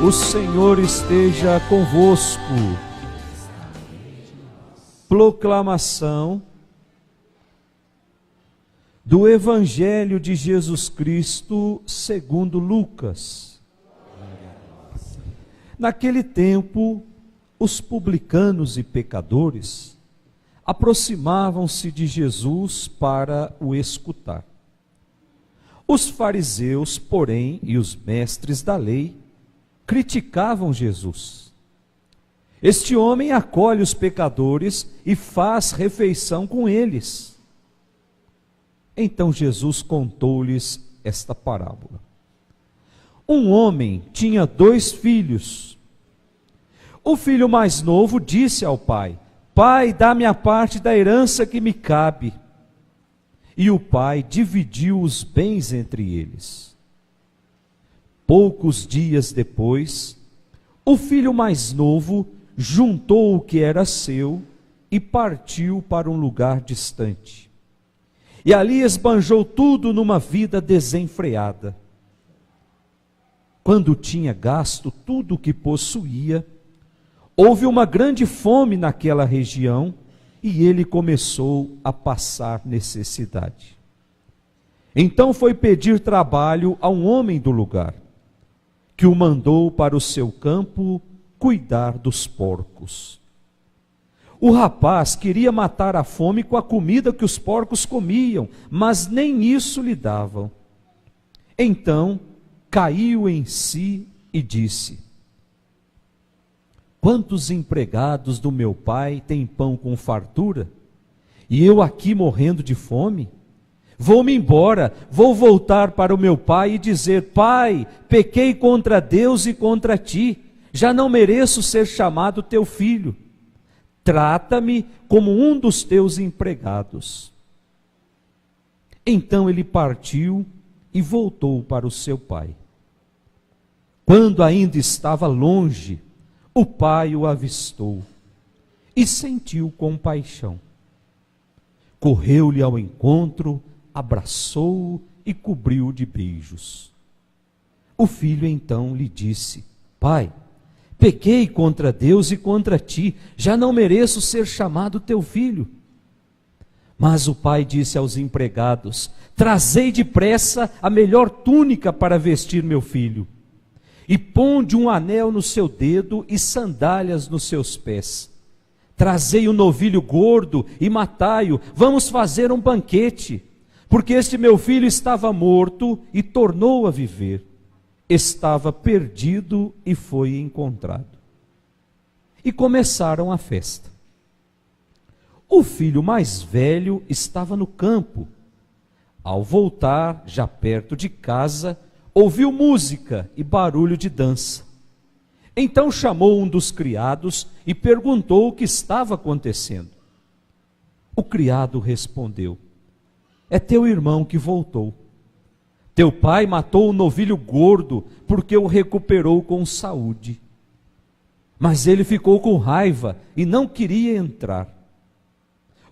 O Senhor esteja convosco. Proclamação do Evangelho de Jesus Cristo segundo Lucas. Naquele tempo, os publicanos e pecadores aproximavam-se de Jesus para o escutar. Os fariseus, porém, e os mestres da lei criticavam Jesus. Este homem acolhe os pecadores e faz refeição com eles. Então Jesus contou-lhes esta parábola. Um homem tinha 2 filhos. O filho mais novo disse ao pai: Pai, dá-me a parte da herança que me cabe. E o pai dividiu os bens entre eles. Poucos dias depois, o filho mais novo juntou o que era seu e partiu para um lugar distante. E ali esbanjou tudo numa vida desenfreada. Quando tinha gasto tudo o que possuía, houve uma grande fome naquela região e ele começou a passar necessidade. Então foi pedir trabalho a um homem do lugar, que o mandou para o seu campo cuidar dos porcos. O rapaz queria matar a fome com a comida que os porcos comiam, mas nem isso lhe davam. Então caiu em si e disse: Quantos empregados do meu pai têm pão com fartura, e eu aqui morrendo de fome? Vou-me embora, vou voltar para o meu pai e dizer: Pai, pequei contra Deus e contra ti, já não mereço ser chamado teu filho. Trata-me como um dos teus empregados. Então ele partiu e voltou para o seu pai. Quando ainda estava longe, o pai o avistou e sentiu compaixão. Correu-lhe ao encontro, abraçou-o e cobriu-o de beijos. O filho então lhe disse: Pai, pequei contra Deus e contra ti, já não mereço ser chamado teu filho. Mas o pai disse aos empregados: Trazei depressa a melhor túnica para vestir meu filho, e ponde um anel no seu dedo e sandálias nos seus pés. Trazei o novilho gordo e matai-o, vamos fazer um banquete, porque este meu filho estava morto e tornou a viver, estava perdido e foi encontrado. E começaram a festa. O filho mais velho estava no campo. Ao voltar, já perto de casa, ouviu música e barulho de dança. Então chamou um dos criados e perguntou o que estava acontecendo. O criado respondeu: É teu irmão que voltou. Teu pai matou o novilho gordo porque o recuperou com saúde. Mas ele ficou com raiva e não queria entrar.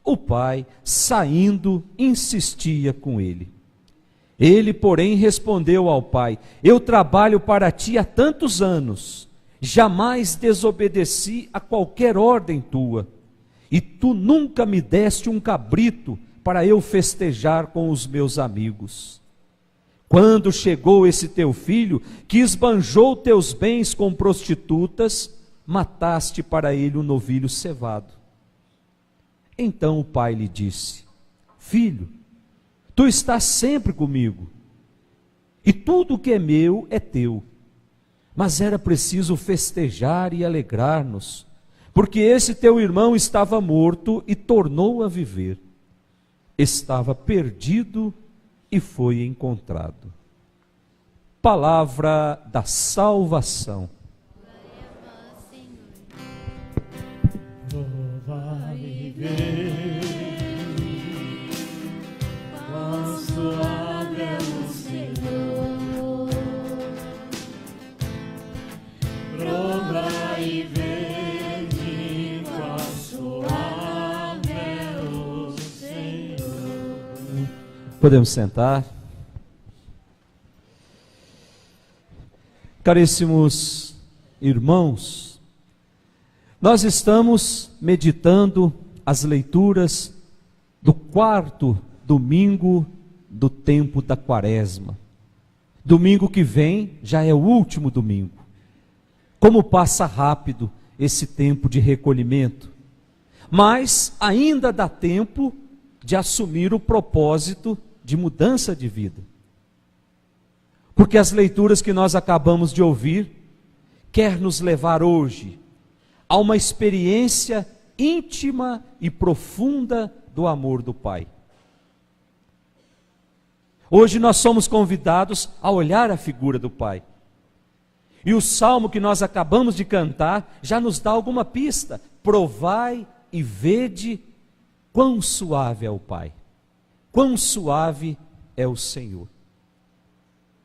O pai, saindo, insistia com ele. Ele, porém, respondeu ao pai: Eu trabalho para ti há tantos anos, jamais desobedeci a qualquer ordem tua, e tu nunca me deste um cabrito para eu festejar com os meus amigos. Quando chegou esse teu filho, que esbanjou teus bens com prostitutas, mataste para ele um novilho cevado. Então o pai lhe disse: Filho, tu estás sempre comigo, e tudo o que é meu é teu. Mas era preciso festejar e alegrar-nos, porque esse teu irmão estava morto e tornou a viver. Estava perdido e foi encontrado. Palavra da salvação. Vai ver quão suave é o Senhor. Prova e vede quão suave é o Senhor. Podemos sentar. Caríssimos irmãos, nós estamos meditando as leituras do 4º domingo do tempo da Quaresma. Domingo que vem já é o último domingo. Como passa rápido esse tempo de recolhimento. Mas ainda dá tempo de assumir o propósito de mudança de vida. Porque as leituras que nós acabamos de ouvir quer nos levar hoje a uma experiência íntima e profunda do amor do Pai. Hoje nós somos convidados a olhar a figura do Pai. E o salmo que nós acabamos de cantar já nos dá alguma pista. Provai e vede quão suave é o Pai, quão suave é o Senhor.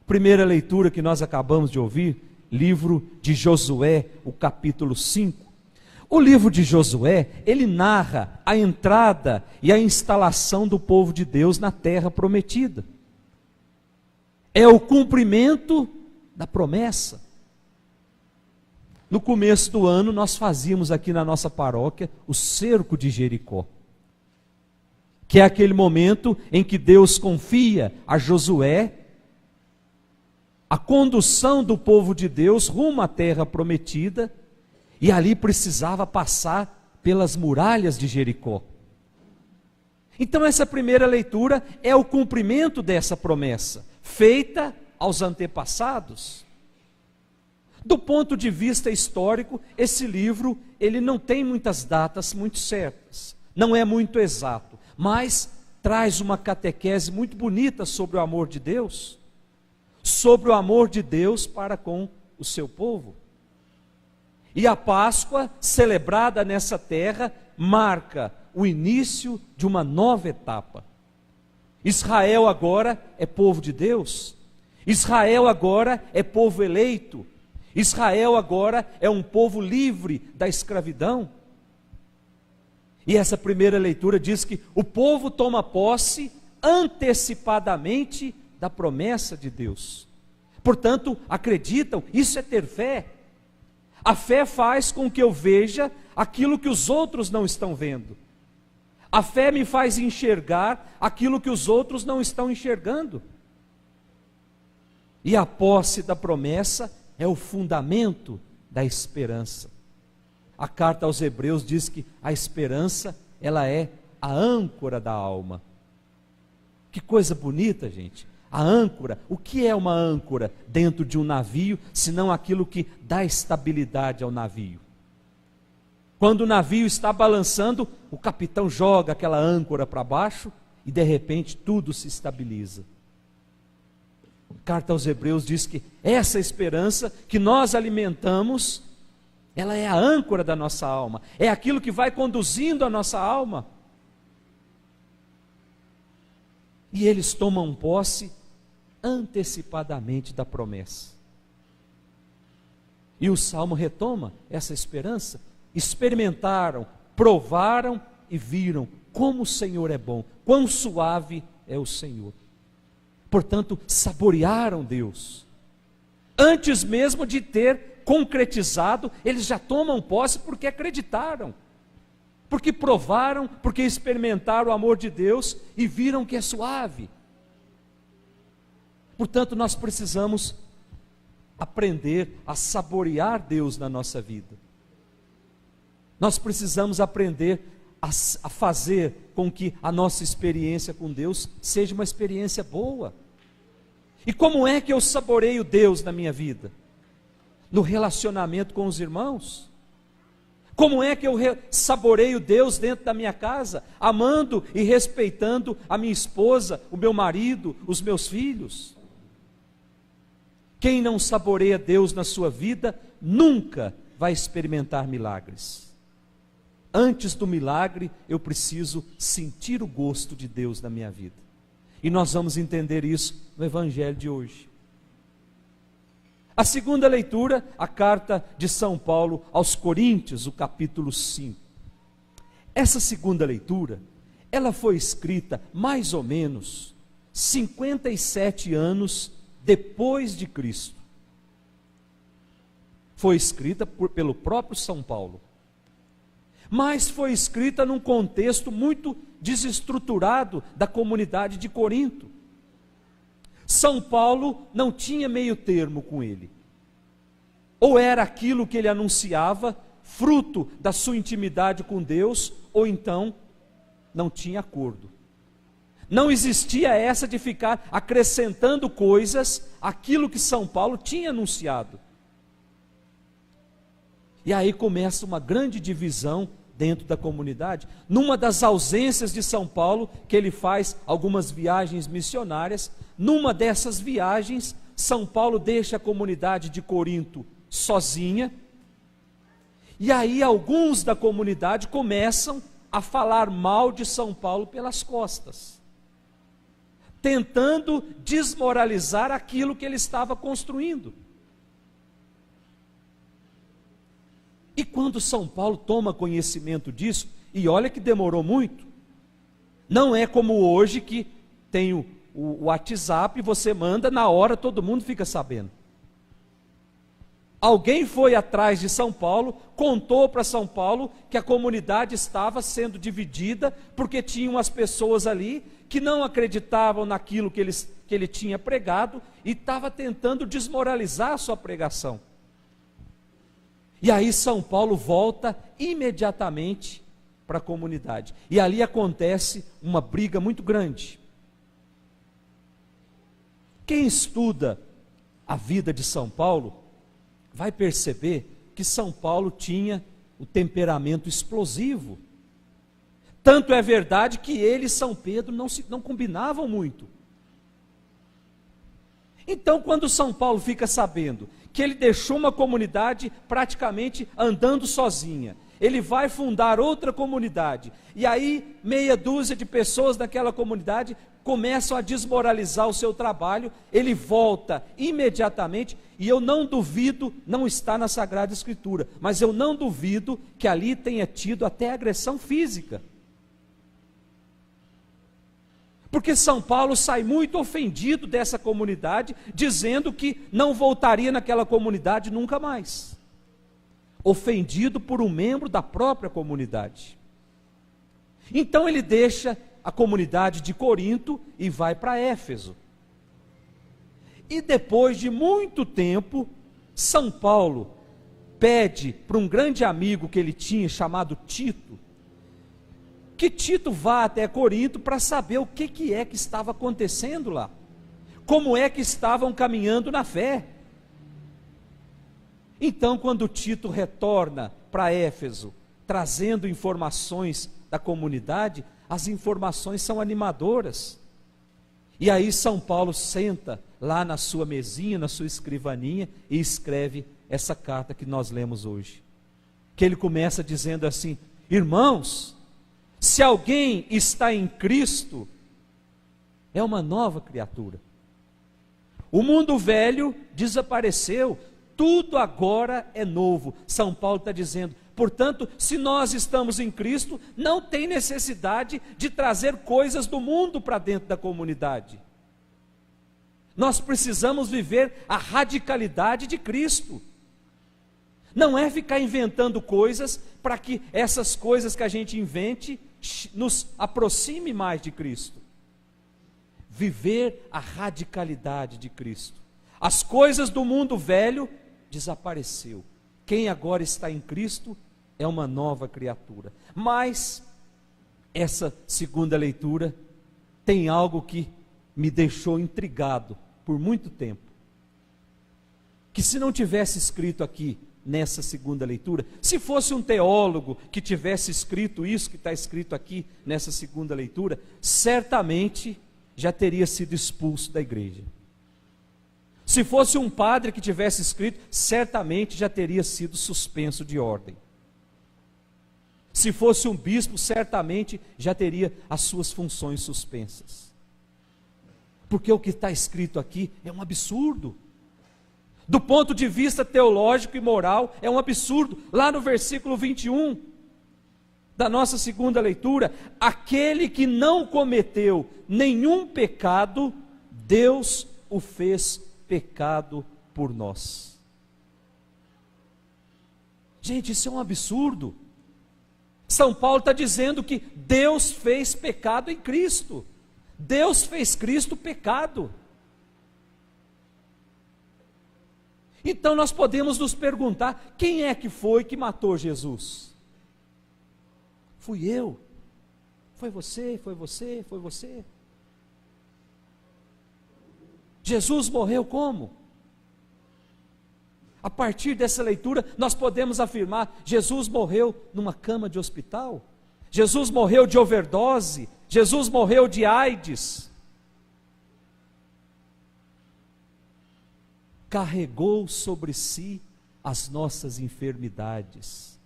Primeira leitura que nós acabamos de ouvir, livro de Josué, o capítulo 5. O livro de Josué, ele narra a entrada e a instalação do povo de Deus na terra prometida. É o cumprimento da promessa. No começo do ano, nós fazíamos aqui na nossa paróquia o cerco de Jericó, que é aquele momento em que Deus confia a Josué a condução do povo de Deus rumo à terra prometida, e ali precisava passar pelas muralhas de Jericó. Então essa primeira leitura é o cumprimento dessa promessa, feita aos antepassados. Do ponto de vista histórico, esse livro, ele não tem muitas datas muito certas, não é muito exato, mas traz uma catequese muito bonita sobre o amor de Deus, sobre o amor de Deus para com o seu povo. E a Páscoa, celebrada nessa terra, marca o início de uma nova etapa. Israel agora é povo de Deus, Israel agora é povo eleito, Israel agora é um povo livre da escravidão. E essa primeira leitura diz que o povo toma posse antecipadamente da promessa de Deus. Portanto, acreditam, isso é ter fé. A fé faz com que eu veja aquilo que os outros não estão vendo. A fé me faz enxergar aquilo que os outros não estão enxergando. E a posse da promessa é o fundamento da esperança. A carta aos Hebreus diz que a esperança, ela é a âncora da alma. Que coisa bonita, gente. A âncora, o que é uma âncora dentro de um navio, senão aquilo que dá estabilidade ao navio? Quando o navio está balançando, o capitão joga aquela âncora para baixo e de repente tudo se estabiliza. A carta aos Hebreus diz que essa esperança que nós alimentamos, ela é a âncora da nossa alma, é aquilo que vai conduzindo a nossa alma. E eles tomam posse antecipadamente da promessa. E o Salmo retoma essa esperança. Experimentaram, provaram e viram como o Senhor é bom, quão suave é o Senhor. Portanto, saborearam Deus. Antes mesmo de ter concretizado, eles já tomam posse porque acreditaram. Porque provaram, porque experimentaram o amor de Deus e viram que é suave. Portanto, nós precisamos aprender a saborear Deus na nossa vida. Nós precisamos aprender a fazer com que a nossa experiência com Deus seja uma experiência boa. E como é que eu saboreio Deus na minha vida? No relacionamento com os irmãos. Como é que eu saboreio Deus dentro da minha casa, amando e respeitando a minha esposa, o meu marido, os meus filhos? Quem não saboreia Deus na sua vida, nunca vai experimentar milagres. Antes do milagre, eu preciso sentir o gosto de Deus na minha vida. E nós vamos entender isso no Evangelho de hoje. A segunda leitura, a carta de São Paulo aos Coríntios, o capítulo 5. Essa segunda leitura, ela foi escrita mais ou menos 57 anos depois de Cristo. Foi escrita pelo próprio São Paulo. Mas foi escrita num contexto muito desestruturado da comunidade de Corinto. São Paulo não tinha meio termo com ele. Ou era aquilo que ele anunciava, fruto da sua intimidade com Deus, ou então não tinha acordo. Não existia essa de ficar acrescentando coisas àquilo que São Paulo tinha anunciado. E aí começa uma grande divisão dentro da comunidade. Numa das ausências de São Paulo, que ele faz algumas viagens missionárias, numa dessas viagens, São Paulo deixa a comunidade de Corinto sozinha, e aí alguns da comunidade começam a falar mal de São Paulo pelas costas, tentando desmoralizar aquilo que ele estava construindo. E quando São Paulo toma conhecimento disso, e olha que demorou muito, não é como hoje que tem o WhatsApp, você manda, na hora todo mundo fica sabendo. Alguém foi atrás de São Paulo, contou para São Paulo que a comunidade estava sendo dividida, porque tinham as pessoas ali que não acreditavam naquilo que ele tinha pregado, e estava tentando desmoralizar a sua pregação. E aí São Paulo volta imediatamente para a comunidade. E ali acontece uma briga muito grande. Quem estuda a vida de São Paulo vai perceber que São Paulo tinha o temperamento explosivo. Tanto é verdade que ele e São Pedro não combinavam muito. Então, quando São Paulo fica sabendo que ele deixou uma comunidade praticamente andando sozinha, ele vai fundar outra comunidade, e aí meia dúzia de pessoas daquela comunidade começam a desmoralizar o seu trabalho, ele volta imediatamente, e eu não duvido, não está na Sagrada Escritura, mas eu não duvido que ali tenha tido até agressão física. Porque São Paulo sai muito ofendido dessa comunidade, dizendo que não voltaria naquela comunidade nunca mais. Ofendido por um membro da própria comunidade. Então ele deixa a comunidade de Corinto e vai para Éfeso. E depois de muito tempo, São Paulo pede para um grande amigo que ele tinha, chamado Tito, que Tito vá até Corinto para saber o que é que estava acontecendo lá, como é que estavam caminhando na fé. Então, quando Tito retorna para Éfeso, trazendo informações da comunidade, as informações são animadoras. E aí São Paulo senta lá na sua mesinha, na sua escrivaninha, e escreve essa carta que nós lemos hoje. Que ele começa dizendo assim: irmãos, se alguém está em Cristo, é uma nova criatura. O mundo velho desapareceu, tudo agora é novo. São Paulo está dizendo, portanto, se nós estamos em Cristo, não tem necessidade de trazer coisas do mundo para dentro da comunidade. Nós precisamos viver a radicalidade de Cristo. Não é ficar inventando coisas para que essas coisas que a gente invente nos aproxime mais de Cristo. Viver a radicalidade de Cristo. As coisas do mundo velho desapareceu. Quem agora está em Cristo é uma nova criatura. Mas essa segunda leitura tem algo que me deixou intrigado por muito tempo. Que se não tivesse escrito aqui nessa segunda leitura, se fosse um teólogo que tivesse escrito isso que está escrito aqui nessa segunda leitura, certamente já teria sido expulso da igreja. Se fosse um padre que tivesse escrito, certamente já teria sido suspenso de ordem. Se fosse um bispo, certamente já teria as suas funções suspensas. Porque o que está escrito aqui é um absurdo. Do ponto de vista teológico e moral, é um absurdo. Lá no versículo 21 da nossa segunda leitura, aquele que não cometeu nenhum pecado, Deus o fez pecado por nós. Gente, isso é um absurdo. São Paulo está dizendo que Deus fez pecado em Cristo. Deus fez Cristo pecado. Então nós podemos nos perguntar: quem é que foi que matou Jesus? Fui eu. Foi você, foi você, foi você. Jesus morreu como? A partir dessa leitura, nós podemos afirmar: Jesus morreu numa cama de hospital, Jesus morreu de overdose, Jesus morreu de AIDS. Carregou sobre si as nossas enfermidades,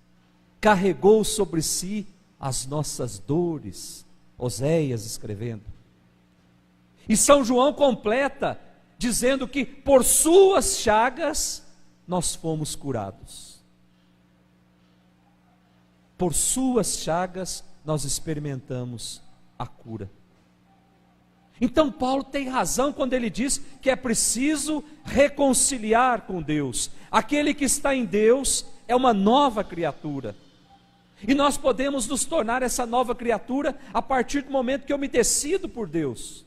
carregou sobre si as nossas dores. Oséias escrevendo. E São João completa, dizendo que por suas chagas nós fomos curados. Por suas chagas nós experimentamos a cura. Então Paulo tem razão quando ele diz que é preciso reconciliar com Deus. Aquele que está em Deus é uma nova criatura. E nós podemos nos tornar essa nova criatura a partir do momento que eu me decido por Deus.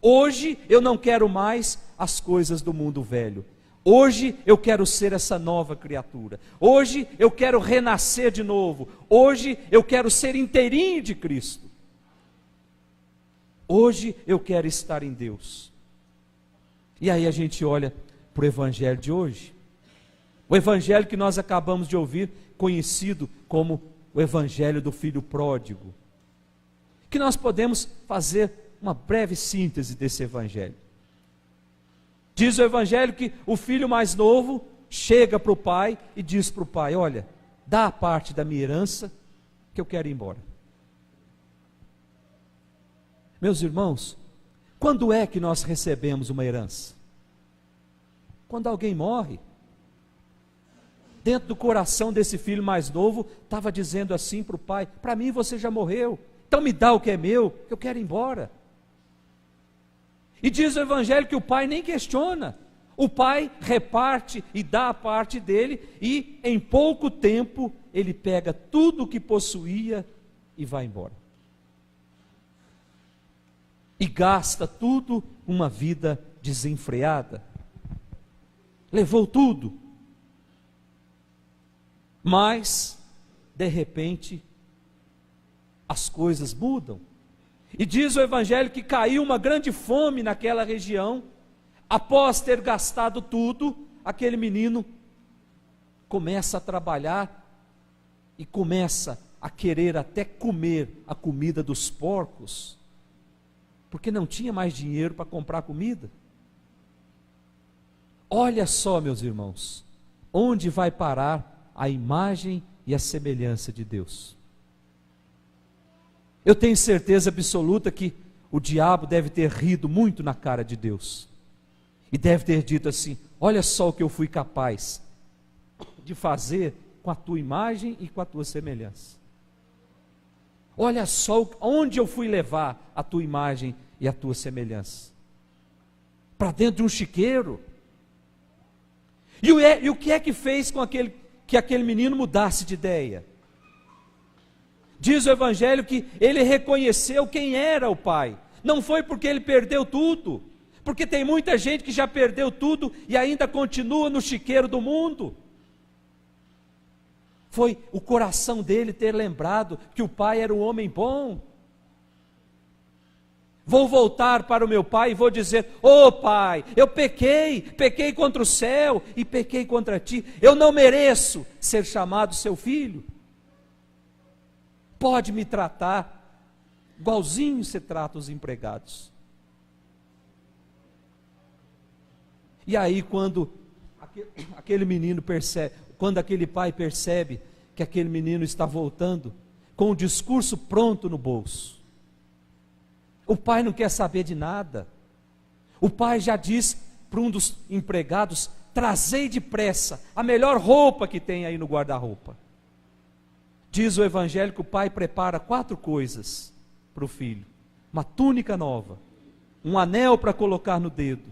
Hoje eu não quero mais as coisas do mundo velho. Hoje eu quero ser essa nova criatura. Hoje eu quero renascer de novo. Hoje eu quero ser inteirinho de Cristo. Hoje eu quero estar em Deus. E aí a gente olha para o evangelho de hoje. O evangelho que nós acabamos de ouvir, conhecido como o evangelho do filho pródigo. Que nós podemos fazer uma breve síntese desse evangelho. Diz o evangelho que o filho mais novo chega para o pai e diz para o pai: olha, dá a parte da minha herança que eu quero ir embora. Meus irmãos, quando é que nós recebemos uma herança? Quando alguém morre. Dentro do coração desse filho mais novo, estava dizendo assim para o pai: para mim você já morreu, então me dá o que é meu, eu quero ir embora. E diz o evangelho que o pai nem questiona, o pai reparte e dá a parte dele, e em pouco tempo ele pega tudo o que possuía e vai embora. E gasta tudo, uma vida desenfreada. Levou tudo. Mas, de repente, as coisas mudam. E diz o evangelho que caiu uma grande fome naquela região. Após ter gastado tudo, aquele menino começa a trabalhar e começa a querer até comer a comida dos porcos, porque não tinha mais dinheiro para comprar comida. Olha só, meus irmãos, onde vai parar a imagem e a semelhança de Deus. Eu tenho certeza absoluta que o diabo deve ter rido muito na cara de Deus, e deve ter dito assim: olha só o que eu fui capaz de fazer com a tua imagem e com a tua semelhança. Olha só onde eu fui levar a tua imagem e a tua semelhança. Para dentro de um chiqueiro. E o que é que fez com que aquele menino mudasse de ideia? Diz o evangelho que ele reconheceu quem era o pai. Não foi porque ele perdeu tudo, porque tem muita gente que já perdeu tudo e ainda continua no chiqueiro do mundo. Foi o coração dele ter lembrado que o pai era um homem bom. Vou voltar para o meu pai e vou dizer: ô pai, eu pequei contra o céu e pequei contra ti, eu não mereço ser chamado seu filho. Pode me tratar igualzinho você trata os empregados. E aí quando aquele menino percebe, quando aquele pai percebe que aquele menino está voltando com o discurso pronto no bolso, o pai não quer saber de nada. O pai já diz para um dos empregados: trazei depressa a melhor roupa que tem aí no guarda-roupa. Diz o evangelho que o pai prepara 4 coisas para o filho: uma túnica nova, um anel para colocar no dedo,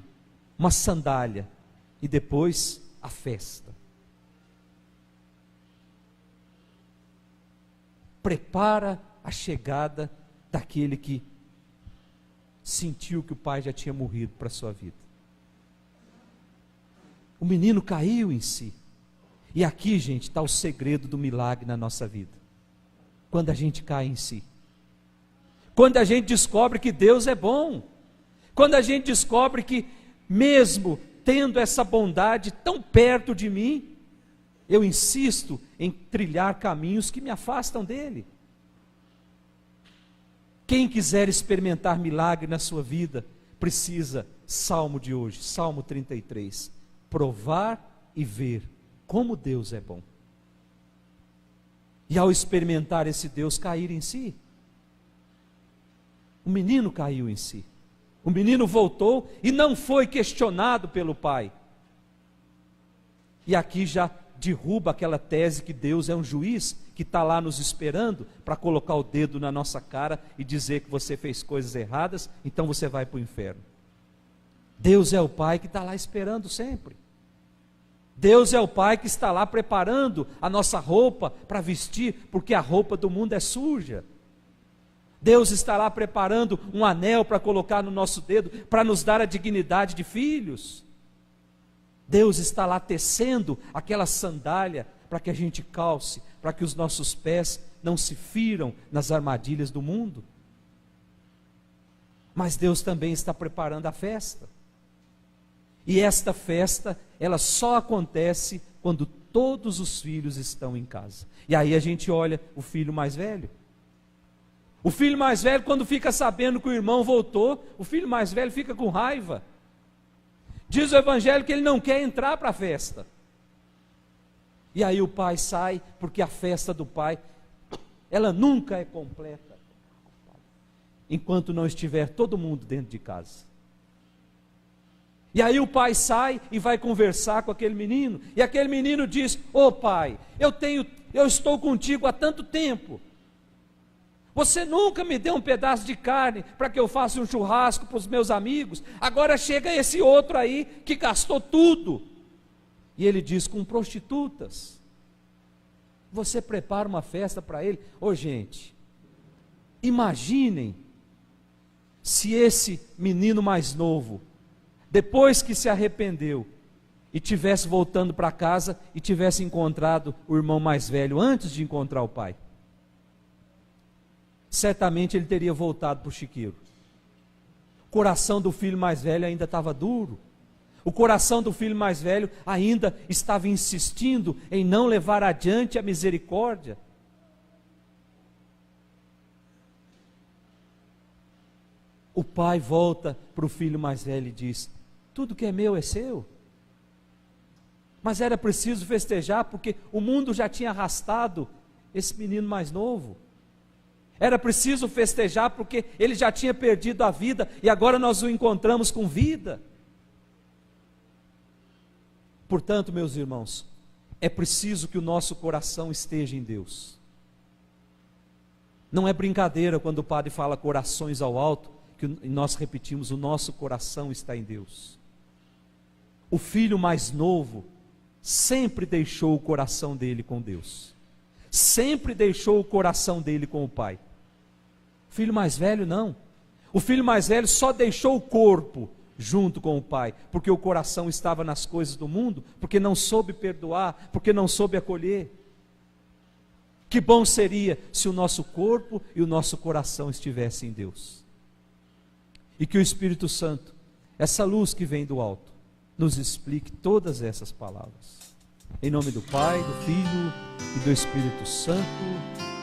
uma sandália e depois a festa. prepara a chegada daquele que sentiu que o pai já tinha morrido para a sua vida. O menino caiu em si. E aqui, gente, está o segredo do milagre na nossa vida. Quando a gente cai em si. Quando a gente descobre que Deus é bom. Quando a gente descobre que, mesmo tendo essa bondade tão perto de mim, eu insisto em trilhar caminhos que me afastam dele. Quem quiser experimentar milagre na sua vida, precisa, Salmo de hoje, Salmo 33, provar e ver como Deus é bom. E ao experimentar esse Deus, cair em si. O menino caiu em si. O menino voltou e não foi questionado pelo pai. E aqui já derruba aquela tese que Deus é um juiz que está lá nos esperando para colocar o dedo na nossa cara e dizer que você fez coisas erradas, então você vai para o inferno. Deus é o pai que está lá esperando sempre. Deus é o pai que está lá preparando a nossa roupa para vestir, porque a roupa do mundo é suja. Deus está lá preparando um anel para colocar no nosso dedo, para nos dar a dignidade de filhos. Deus está lá tecendo aquela sandália para que a gente calce, para que os nossos pés não se firam nas armadilhas do mundo. Mas Deus também está preparando a festa. E esta festa, ela só acontece quando todos os filhos estão em casa. E aí a gente olha o filho mais velho. O filho mais velho, quando fica sabendo que o irmão voltou, o filho mais velho fica com raiva. Diz o evangelho que ele não quer entrar para a festa. E aí o pai sai, porque a festa do pai, ela nunca é completa, enquanto não estiver todo mundo dentro de casa. E aí o pai sai e vai conversar com aquele menino, e aquele menino diz: ô pai, eu estou contigo há tanto tempo, você nunca me deu um pedaço de carne para que eu faça um churrasco para os meus amigos, agora chega esse outro aí que gastou tudo. E ele diz: com prostitutas. Você prepara uma festa para ele? Ô gente, imaginem se esse menino mais novo, depois que se arrependeu e tivesse voltando para casa e tivesse encontrado o irmão mais velho antes de encontrar o pai. Certamente ele teria voltado para o chiqueiro. O coração do filho mais velho ainda estava duro. O coração do filho mais velho ainda estava insistindo em não levar adiante a misericórdia. O pai volta para o filho mais velho e diz: tudo que é meu é seu. Mas era preciso festejar, porque o mundo já tinha arrastado esse menino mais novo. Era preciso festejar, porque ele já tinha perdido a vida, e agora nós o encontramos com vida. Portanto, meus irmãos, é preciso que o nosso coração esteja em Deus. Não é brincadeira quando o padre fala corações ao alto, que nós repetimos: o nosso coração está em Deus. O filho mais novo sempre deixou o coração dele com Deus, sempre deixou o coração dele com o pai. O filho mais velho não. O filho mais velho só deixou o corpo junto com o pai, porque o coração estava nas coisas do mundo, porque não soube perdoar, porque não soube acolher. Que bom seria se o nosso corpo e o nosso coração estivessem em Deus. E que o Espírito Santo, essa luz que vem do alto, nos explique todas essas palavras. Em nome do Pai, do Filho e do Espírito Santo.